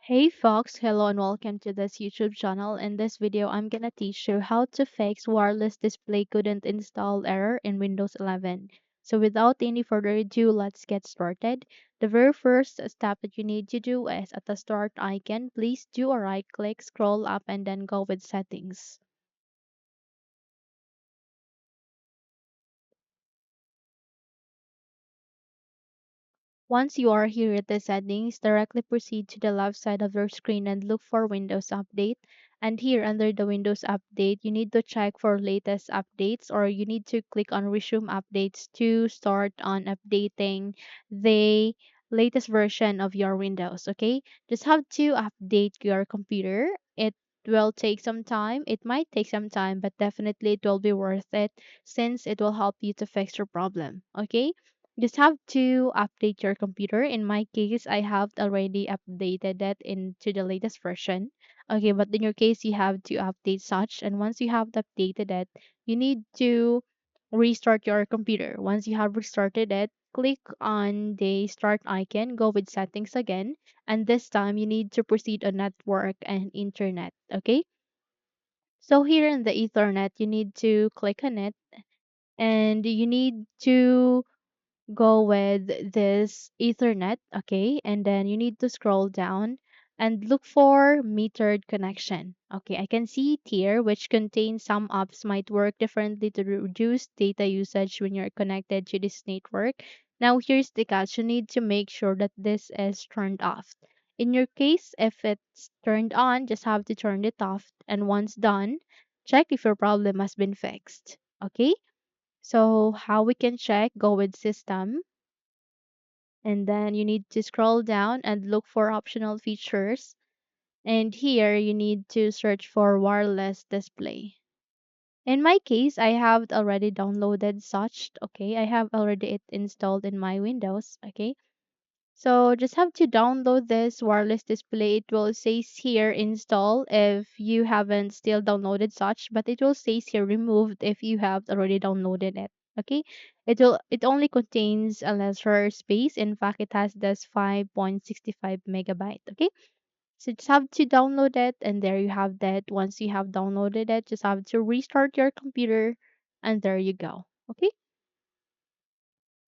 Hey Fox, hello and welcome to this YouTube channel. In this video, I'm gonna teach you how to fix wireless display couldn't install error in Windows 11. So without any further ado, let's get started. The very first step that you need to do is at the start icon, please do a right click, scroll up and then go with settings. Once you are here at the settings, directly proceed to the left side of your screen and look for Windows Update. And here under the Windows Update, you need to check for latest updates or you need to click on Resume Updates to start on updating the latest version of your Windows. Okay, just have to update your computer. It will take some time. It might take some time, but definitely it will be worth it since it will help you to fix your problem. Okay, just have to update your computer. In my case, I have already updated it into the latest version. Okay, but in your case, you have to update such. And once you have updated it, you need to restart your computer. Once you have restarted it, click on the start icon, go with settings again. And this time, you need to proceed on network and internet. Okay, so here in the Ethernet, you need to click on it and you need to go with this Ethernet, okay? And then you need to scroll down and look for metered connection. Okay, I can see it here, which contains some apps might work differently to reduce data usage when you're connected to this network. Now, here's the catch. You need to make sure that this is turned off. In your case, if it's turned on, just have to turn it off. And once done, check if your problem has been fixed. Okay? So how we can check, go with system and then you need to scroll down and look for optional features. And here you need to search for wireless display. In my case, I have already downloaded such. Okay, I have already it installed in my Windows. Okay, so just have to download this wireless display. It will says here install if you haven't still downloaded such, but it will says here removed if you have already downloaded it. Okay, it only contains a lesser space. In fact, it has this 5.65 megabyte. Okay, so just have to download it, and there you have that. Once you have downloaded it, just have to restart your computer, and there you go. Okay.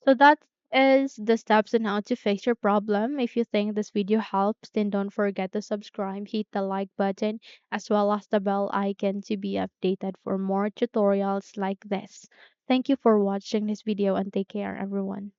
So that is the steps on how to fix your problem. If you think this video helps, then don't forget to subscribe, hit the like button, as well as the bell icon to be updated for more tutorials like this. Thank you for watching this video and take care everyone.